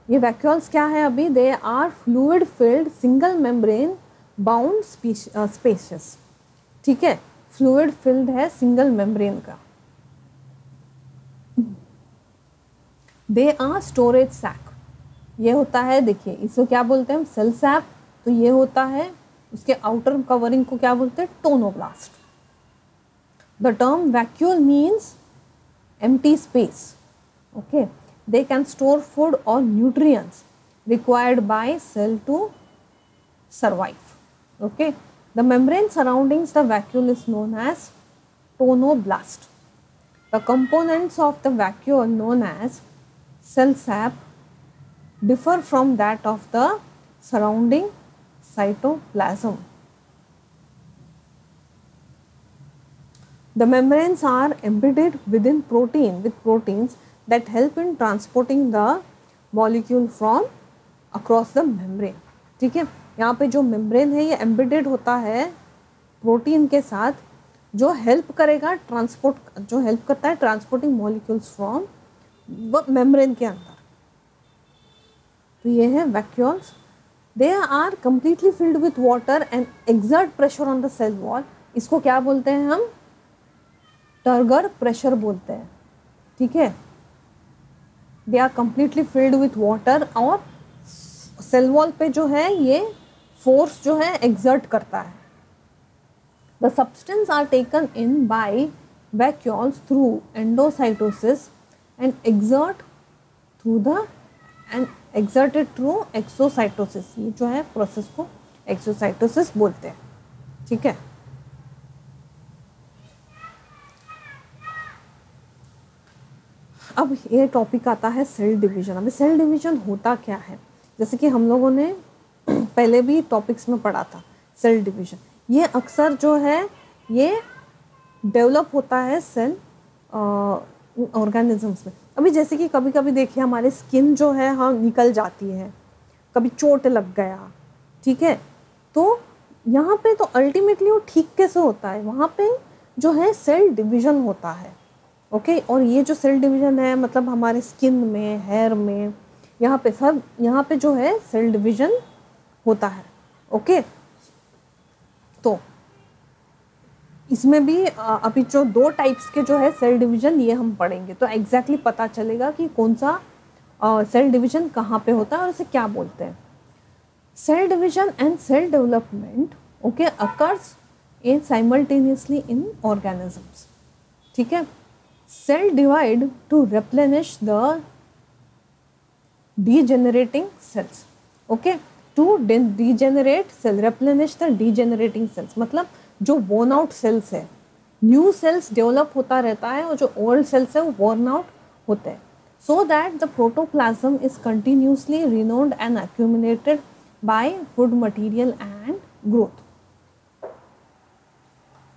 ये वैक्यूल्स क्या है अभी, they are fluid filled single membrane bound spaces. ठीक है, फ्लूइड फिल्ड है सिंगल मेम्ब्रेन का। दे आर स्टोरेज सैक, ये होता है, देखिए इसको क्या बोलते हैं हम, सेल सैप, तो ये होता है उसके आउटर कवरिंग को क्या बोलते हैं, tonoplast. The term vacuole means empty space. Okay, they can store food or nutrients required by cell to survive. Okay, the membrane surrounding the vacuole is known as tonoblast. The components of the vacuole known as cell sap differ from that of the surrounding cytoplasm. The membranes are embedded within proteins that help in transporting the molecule from across the membrane. ठीक है, यहाँ पे जो membrane है ये embedded होता है प्रोटीन के साथ, जो हेल्प करेगा ट्रांसपोर्ट, जो हेल्प करता है ट्रांसपोर्टिंग मॉलिक्यूल्स फ्रॉम वो मेम्ब्रेन के अंदर। तो ये है vacuoles. They are completely filled with water and exert pressure on the cell wall. इसको क्या बोलते हैं हम, टर्गर प्रेशर बोलते हैं। ठीक है, they are completely filled with water और सेल वॉल पे जो है ये फोर्स जो है एक्सर्ट करता है। The substance are taken in by vacuoles through endocytosis and exerted through exocytosis. ये जो है प्रोसेस को एक्सोसाइटोसिस बोलते हैं। ठीक है, अब ये टॉपिक आता है सेल डिवीजन। अभी सेल डिवीजन होता क्या है, जैसे कि हम लोगों ने पहले भी टॉपिक्स में पढ़ा था सेल डिवीजन। ये अक्सर जो है ये डेवलप होता है सेल ऑर्गेनिजम्स में। अभी जैसे कि कभी कभी देखिए हमारी स्किन जो है हाँ निकल जाती है, कभी चोट लग गया, ठीक है, तो यहाँ पे तो अल्टीमेटली वो ठीक कैसे होता है, वहाँ पे जो है सेल डिवीजन होता है। ओके, और ये जो सेल डिवीजन है मतलब हमारे स्किन में, हेयर में, यहाँ पे सब, यहाँ पे जो है सेल डिवीजन होता है। ओके, तो इसमें भी अभी जो दो टाइप्स के जो है सेल डिवीजन ये हम पढ़ेंगे, तो एग्जैक्टली पता चलेगा कि कौन सा सेल डिवीजन कहाँ पे होता है और इसे क्या बोलते हैं। Cell division and cell development okay occurs in simultaneously in organisms. ठीक है, cell divide to replenish the degenerating cells. Okay, to degenerate cell, replenish the degenerating cells, मतलब जो worn out cells है, new cells develop होता रहता है और जो old cells है वो worn out होते हैं, so that the protoplasm is continuously renewed and accumulated by food material and growth.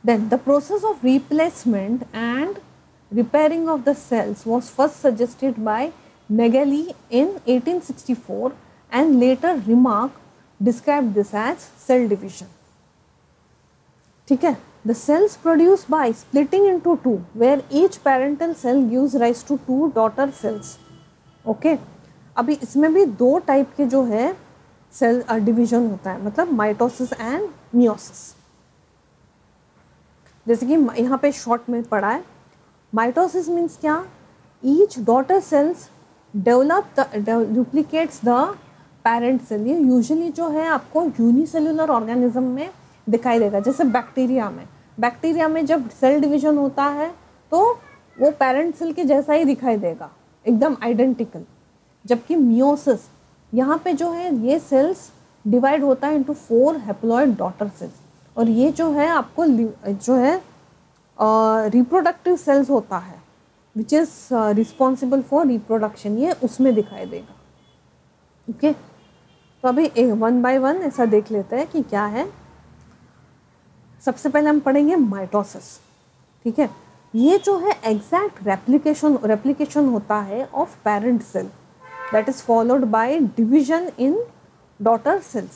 Then the process of replacement and repairing of the cells was first suggested by Megali in 1864 and later Remark described this as cell division. ठीक है, the cells produced by splitting into two where each parental cell gives rise to two daughter cells. Okay, अभी इसमें भी दो टाइप के जो है सेल डिवीजन होता है, मतलब माइटोसिस एंड मियोसिस। जैसे कि यहाँ पे शॉर्ट में पढ़ा है, माइटोसिस मीन्स क्या, each daughter cells duplicates the parent cell. ये यूजुअली जो है आपको यूनिसेल्युलर ऑर्गेनिज्म में दिखाई देगा। जैसे बैक्टीरिया में जब सेल डिवीजन होता है तो वो पेरेंट सेल के जैसा ही दिखाई देगा, एकदम आइडेंटिकल। जबकि मियोसिस, यहाँ पे जो है ये सेल्स डिवाइड होता है इनटू 4 हैप्लॉइड डॉटर सेल्स, और ये जो है आपको जो है रिप्रोडक्टिव सेल्स होता है which is responsible for reproduction, ये उसमें दिखाई देगा। ओके, तो अभी 1 बाय 1 ऐसा देख लेते हैं कि क्या है। सबसे पहले हम पढ़ेंगे माइटोसिस। ठीक है, ये जो है एग्जैक्ट रेप्लिकेशन होता है of parent cell that is followed by division in daughter cells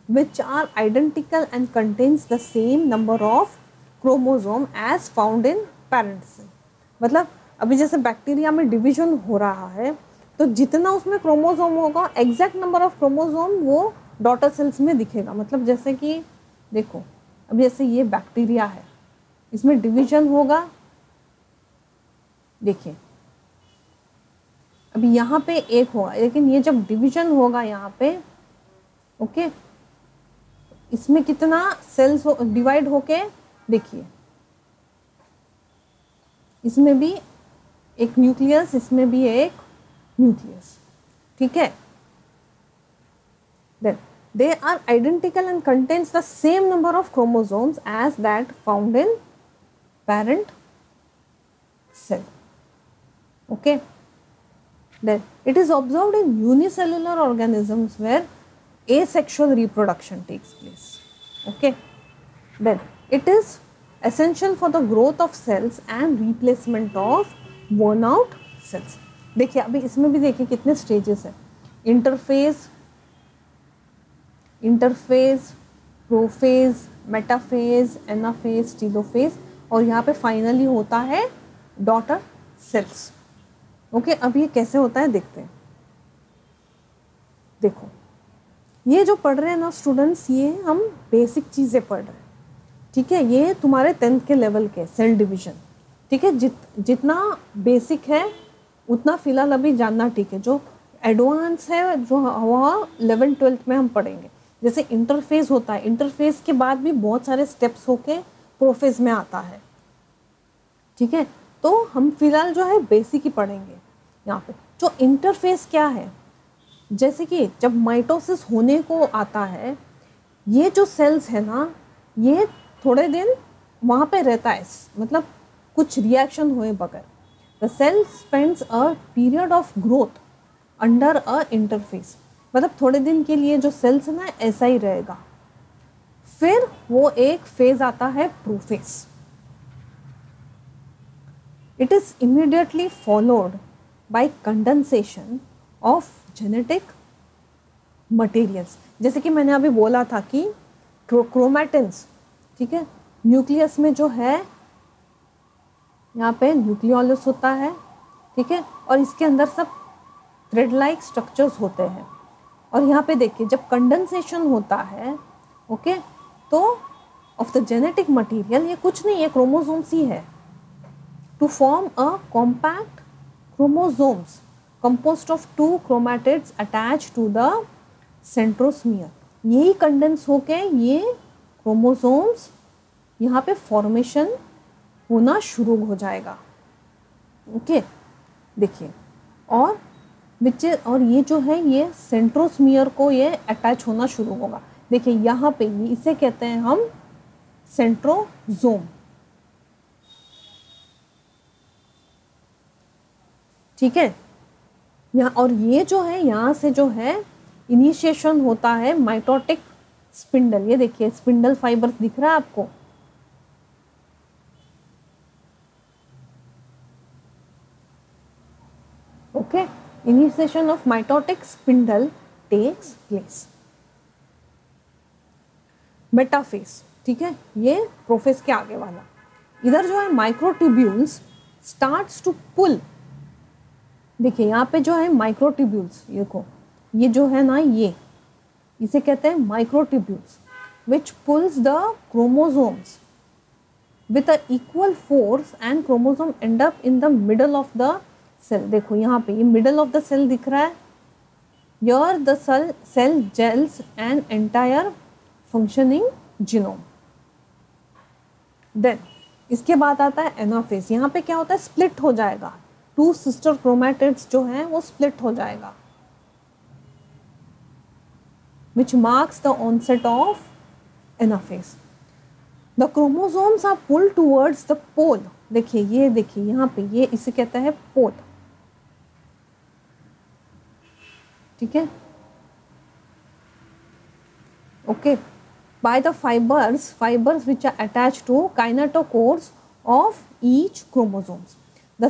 which are identical and contains the same number of chromosome as found in parent cell। मतलब अभी जैसे बैक्टीरिया में डिवीजन हो रहा है तो जितना उसमें क्रोमोसोम होगा एग्जैक्ट नंबर ऑफ क्रोमोसोम वो डॉटर सेल्स में दिखेगा। मतलब जैसे कि देखो अभी जैसे ये बैक्टीरिया है, इसमें डिवीजन होगा, देखिए अभी यहाँ पे एक होगा, लेकिन ये जब डिवीजन होगा यहाँ पे, ओके, इसमें कितना सेल्स डिवाइड होके, देखिए इसमें भी एक न्यूक्लियस, इसमें भी एक न्यूक्लियस। ठीक है, then they are identical and contains the same number of chromosomes as that found in parent cell। okay, then it is observed in unicellular organisms where asexual reproduction takes place। okay, then it is essential for the growth of cells and replacement of worn out cells। देखिए अभी इसमें भी देखिए कितने स्टेजेस हैं, interphase, prophase, metaphase, anaphase, telophase, और यहाँ पे फाइनली होता है डॉटर सेल्स। ओके, अब ये कैसे होता है देखते हैं। देखो ये जो पढ़ रहे हैं ना स्टूडेंट्स, ये हम बेसिक चीज़ें पढ़ रहे हैं। ठीक है, ये तुम्हारे 10th के लेवल के सेल डिवीजन। ठीक है, जितना बेसिक है उतना फिलहाल अभी जानना ठीक है। जो एडवांस है जो वह 11th-12th में हम पढ़ेंगे। जैसे इंटरफेज होता है, इंटरफेज के बाद भी बहुत सारे स्टेप्स होके प्रोफेज में आता है। ठीक है, तो हम फिलहाल जो है बेसिक ही पढ़ेंगे। यहाँ पे जो इंटरफेस क्या है, जैसे कि जब माइटोसिस होने को आता है, ये जो सेल्स है ना, ये थोड़े दिन वहाँ पे रहता है, मतलब कुछ रिएक्शन हुए बगैर। The cell spends a period of growth under a interphase, मतलब थोड़े दिन के लिए जो सेल्स है ना ऐसा ही रहेगा। फिर वो एक फेज आता है prophase. It is immediately followed by condensation of genetic materials. जैसे कि मैंने अभी बोला था कि क्रोमैटिन्स, ठीक है, न्यूक्लियस में जो है यहाँ पे न्यूक्लियोलस होता है। ठीक है, और इसके अंदर सब थ्रेड लाइक स्ट्रक्चर्स होते हैं। और यहाँ पे देखिए जब कंडेंसेशन होता है, ओके, तो ऑफ द जेनेटिक मटेरियल, ये कुछ नहीं, ये क्रोमोसोम्स ही है, to form a compact chromosomes composed of 2 chromatids attach to the centromere. यही कंडेंस होके ये क्रोमोसोम्स यहाँ पे फॉर्मेशन होना शुरू हो जाएगा। ओके, देखिए, और ये जो है ये सेंट्रोस्मियर को ये अटैच होना शुरू होगा। देखिए यहाँ पे इसे कहते हैं हम सेंट्रोजोम। ठीक है, यहाँ, और ये जो है यहाँ से जो है इनिशिएशन होता है माइटोटिक स्पिंडल। ये देखिए स्पिंडल फाइबर्स दिख रहा है आपको। Okay, initiation of mitotic spindle takes place। Metaphase, ठीक है, ये प्रोफेज के आगे वाला। इधर जो है माइक्रोट्यूब्यूल्स स्टार्ट्स टू पुल। देखिए यहाँ पे जो है माइक्रोट्यूब्यूल्स, ये देखो, ये जो है ना, ये इसे कहते हैं microtubules, which pulls the chromosomes with a equal force and chromosome end up in the middle of the cell. देखो यहाँ पे ये मिडल ऑफ द सेल दिख रहा है। Here the cell gels an entire functioning genome। Then इसके बाद आता है एनाफेज। यहाँ पे क्या होता है, स्प्लिट हो जाएगा, 2 सिस्टर क्रोमैटिड्स जो हैं वो स्प्लिट हो जाएगा, which marks the onset of anaphase. The chromosomes are pulled towards the pole. देखिए यहाँ पे ये इसे कहता है पोल, ठीक है, okay, by the fibers which are attached to kinetochores of each chromosomes. The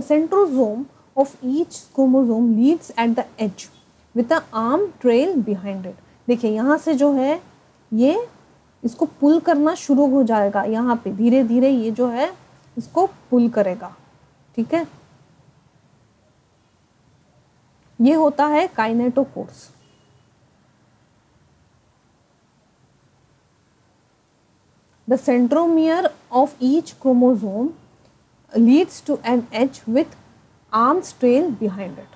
centrosome of each chromosome leads at the edge with the arm trail behind it. देखिए यहाँ से जो है ये इसको पुल करना शुरू हो जाएगा, यहाँ पे धीरे धीरे ये जो है इसको पुल करेगा, ठीक है, ये होता है kinetochores. The centromere of each chromosome leads to an edge with arms trail behind it.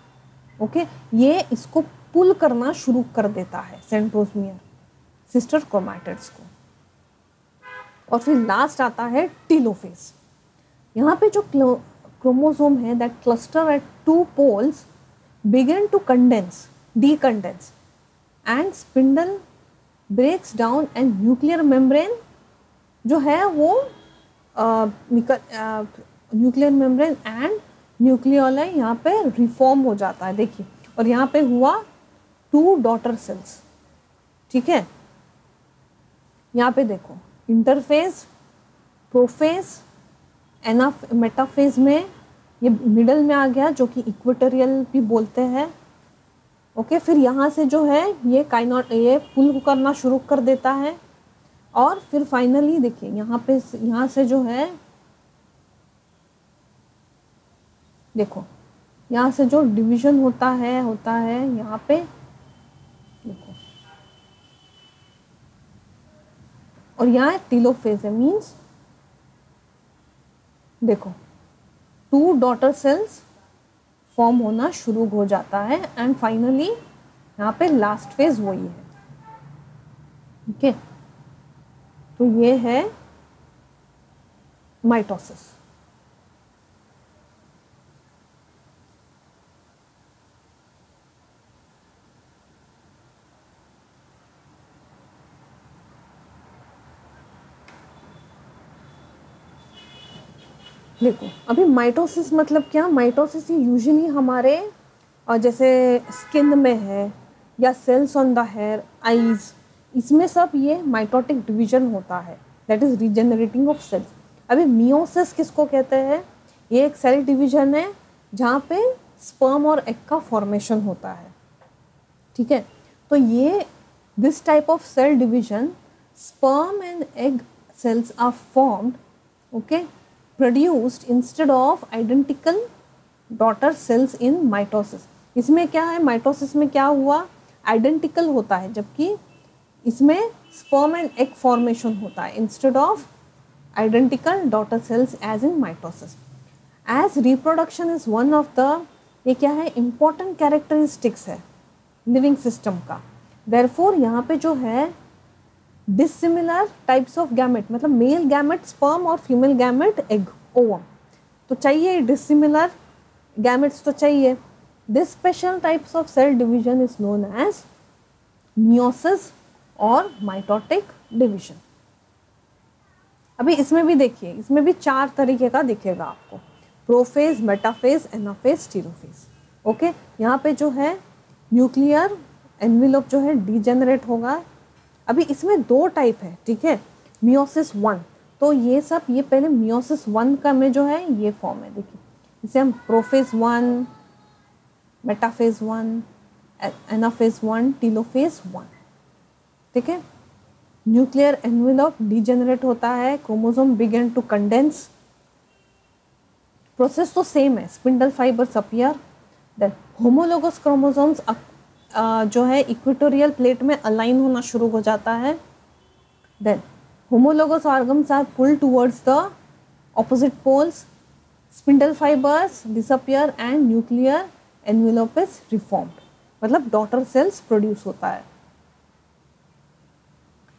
Okay, ये इसको पुल करना शुरू कर देता है सेंट्रोमियर सिस्टर क्रोमैटिड्स को। और फिर लास्ट आता है टीलोफेज। यहाँ पे जो क्रोमोसोम है that cluster at 2 poles begin to decondense and spindle breaks down and nuclear membrane जो है वो न्यूक्लियर मेम्ब्रेन एंड न्यूक्लियोलाई यहाँ पे रिफॉर्म हो जाता है। देखिए, और यहाँ पे हुआ 2 डॉटर सेल्स, ठीक है, यहाँ पे देखो इंटरफेज, प्रोफेज, मेटाफेज में ये मिडल में आ गया जो कि इक्वेटोरियल भी बोलते हैं, ओके। फिर यहाँ से जो है ये पुल करना शुरू कर देता है और फिर फाइनली देखिए यहाँ से जो है देखो यहाँ से जो डिवीजन होता है यहाँ पे देखो, और यहाँ टीलोफेज है, मीन्स देखो 2 डॉटर सेल्स फॉर्म होना शुरू हो जाता है एंड फाइनली यहाँ पे लास्ट फेज वही है, ओके। तो ये है माइटोसिस। देखो अभी माइटोसिस मतलब क्या, माइटोसिस यूजुअली हमारे जैसे स्किन में है या cells on the hair, eyes, इसमें सब ये माइटोटिक डिवीजन होता है, that is regenerating of cells. अभी मियोसिस किसको कहते हैं, ये एक सेल डिवीजन है जहाँ पे स्पर्म और एग का फॉर्मेशन होता है, ठीक है। तो ये this type of cell division, sperm and egg cells are formed, okay, produced instead of identical daughter cells in mitosis. इसमें क्या है, माइटोसिस में क्या हुआ, आइडेंटिकल होता है, जबकि इसमें स्पर्म एंड एग फॉर्मेशन होता है instead of identical daughter cells as in mitosis. As reproduction is one of the, ये क्या है, इम्पॉर्टेंट कैरेक्टरिस्टिक्स है लिविंग सिस्टम का। देयरफॉर यहाँ पे जो है डिसिमिलर टाइप्स ऑफ गैमेट, मतलब मेल गैमेट स्पर्म और फीमेल गैमेट एग ओवम, तो चाहिए डिसिमिलर गैमेट्स तो चाहिए। This special types of cell division is known as meiosis और माइटोटिक डिवीजन। अभी इसमें भी देखिए, इसमें भी 4 तरीके का दिखेगा आपको, prophase, metaphase, anaphase, telophase, okay. यहाँ पे जो है न्यूक्लियर एनवेलप जो है डीजेनरेट होगा। अभी इसमें 2 टाइप है, ठीक है, मियोसिस 1, तो ये सब, ये पहले मियोसिस 1 का में जो है ये फॉर्म है, देखिए इसे हम प्रोफेज 1, मेटाफेज 1, एनाफेज 1, टीलोफेज 1, ठीक है। न्यूक्लियर एनवेलप डीजेनरेट होता है, chromosome begin to condense, process तो सेम है, spindle fibres appear, then homologous chromosomes जो है इक्वेटोरियल प्लेट में अलाइन होना शुरू हो जाता है। Then homologous organs are pulled towards the opposite poles, spindle fibres disappear and nuclear envelope is reformed, मतलब डॉटर सेल्स प्रोड्यूस होता है।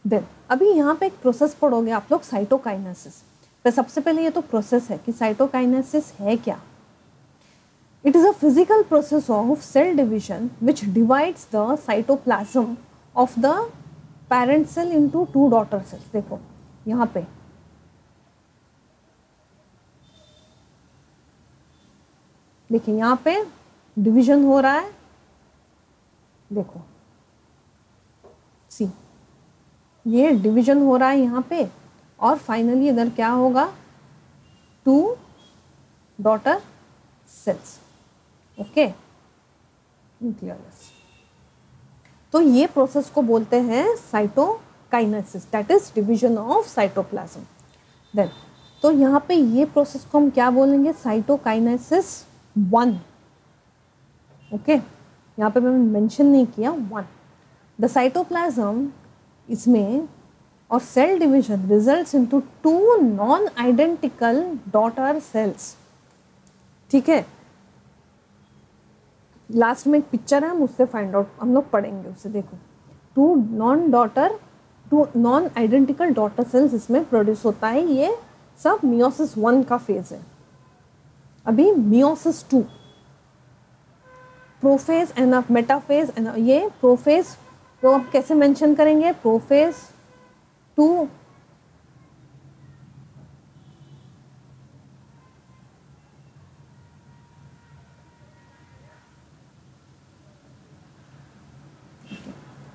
देन अभी यहाँ पे एक प्रोसेस पढ़ोगे आप लोग, साइटोकाइनेसिस। तो सबसे पहले ये तो प्रोसेस है कि साइटोकाइनेसिस है क्या। It is a physical process of cell division which divides the cytoplasm of the parent cell into 2 daughter cells. देखो यहाँ पे देखिए, यहाँ पे डिवीजन हो रहा है, देखो सी, ये डिवीजन हो रहा है यहाँ पे, और फाइनली इधर क्या होगा, 2 डॉटर सेल्स। Okay, nucleus. तो ये प्रोसेस को बोलते हैं cytokinesis, that is division of cytoplasm. Then तो यहाँ पे ये प्रोसेस को हम क्या बोलेंगे, साइटोकाइनेसिस 1। ओके, यहाँ पे मैंने मेंशन नहीं किया 1। द साइटोप्लाज्म इसमें और cell division results into 2 non identical daughter cells. ठीक है, लास्ट में एक पिक्चर है, हम उससे फाइंड आउट हम लोग पढ़ेंगे उसे। देखो 2 नॉन आइडेंटिकल डॉटर सेल्स इसमें प्रोड्यूस होता है। ये सब मियोसिस 1 का फेज है। अभी मियोसिस 2, प्रोफेज एंड मेटाफेज, ये प्रोफेज तो आप कैसे मेंशन करेंगे, प्रोफेज 2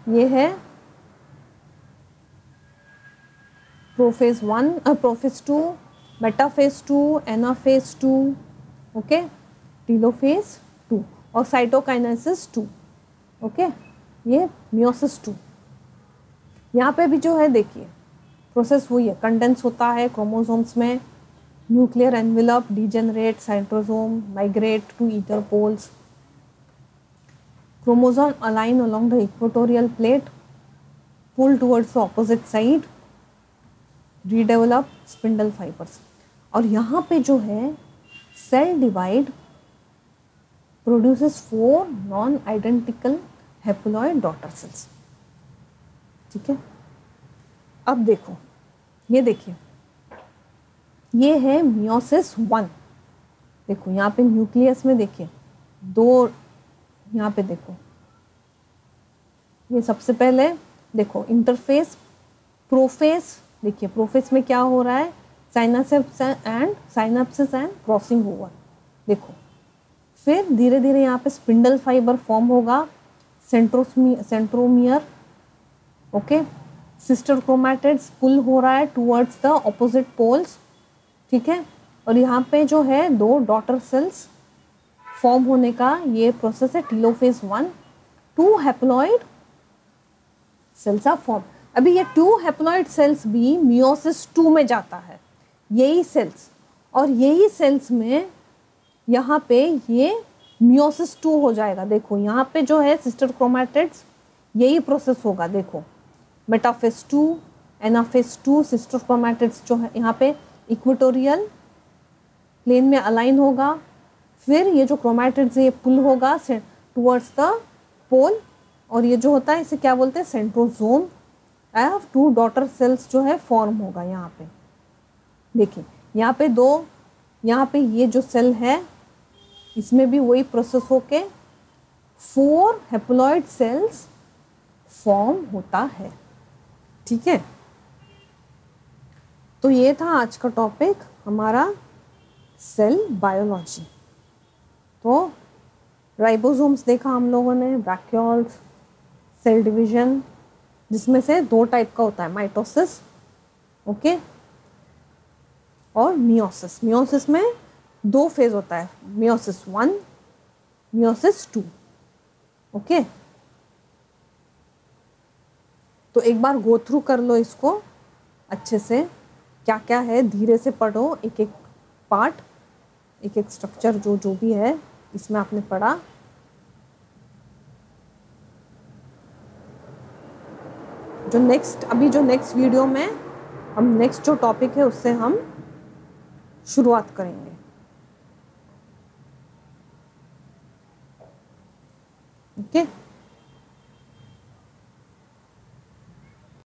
ये है prophase 1, prophase 2, metaphase 2, anaphase 2, okay, telophase 2 और साइटोकाइनेसिस 2। ओके, ये मियोसिस 2। यहाँ पे भी जो है देखिए प्रोसेस हुई है, कंडेंस होता है क्रोमोसोम्स में, nuclear envelope degenerate, cytosome migrate to either poles, chromosome align along the equatorial plate, pull towards the opposite side, redevelop spindle fibers। और यहाँ पे जो है cell divide produces 4 non identical haploid daughter cells. ठीक है, अब देखो ये देखिए, ये है मियोसिस 1। देखो यहाँ पे न्यूक्लियस में देखिए 2, यहाँ पे देखो ये सबसे पहले देखो इंटरफेस, प्रोफेस। देखिए प्रोफेस में क्या हो रहा है, साइनाप्सिस एंड क्रॉसिंग ओवर। देखो फिर धीरे धीरे यहाँ पे स्पिंडल फाइबर फॉर्म होगा, सेंट्रोमियर। ओके, सिस्टर क्रोमैटिड्स पुल हो रहा है टुवर्ड्स द ऑपोजिट पोल्स। ठीक है, और यहाँ पे जो है 2 डॉटर सेल्स फॉर्म होने का ये प्रोसेस है, telophase 1। 2 haploid cells are form. अभी ये 2 हैप्लॉइड सेल्स भी मियोसिस 2 में जाता है, यही सेल्स, और यही सेल्स में यहाँ पे ये मियोसिस 2 हो जाएगा। देखो यहाँ पे जो है सिस्टर क्रोमैटिड्स, यही प्रोसेस होगा। देखो मेटाफेज 2, एनाफेज 2, सिस्टर क्रोमैटिड्स जो है यहाँ पे इक्वेटोरियल प्लेन में अलाइन होगा, फिर ये जो क्रोमैटिड्स है ये पुल होगा टुवर्ड्स द पोल, और ये जो होता है इसे क्या बोलते हैं, सेंट्रोसोम। 2 डॉटर सेल्स जो है फॉर्म होगा यहाँ पे। देखिए यहाँ पे 2, यहाँ पे ये जो सेल है इसमें भी वही प्रोसेस होके 4 हैप्लॉइड सेल्स फॉर्म होता है। ठीक है, तो ये था आज का टॉपिक हमारा सेल बायोलॉजी। तो राइबोसोम्स देखा हम लोगों ने, ब्रैक्यूल्स, सेल डिवीजन, जिसमें से 2 टाइप का होता है, माइटोसिस, ओके, और मियोसिस। मियोसिस में 2 फेज होता है, मियोसिस 1, मियोसिस 2। ओके, तो एक बार गो थ्रू कर लो इसको अच्छे से, क्या क्या है धीरे से पढ़ो, एक एक पार्ट, एक एक स्ट्रक्चर जो भी है इसमें आपने पढ़ा। जो नेक्स्ट वीडियो में हम नेक्स्ट जो टॉपिक है उससे हम शुरुआत करेंगे। ओके।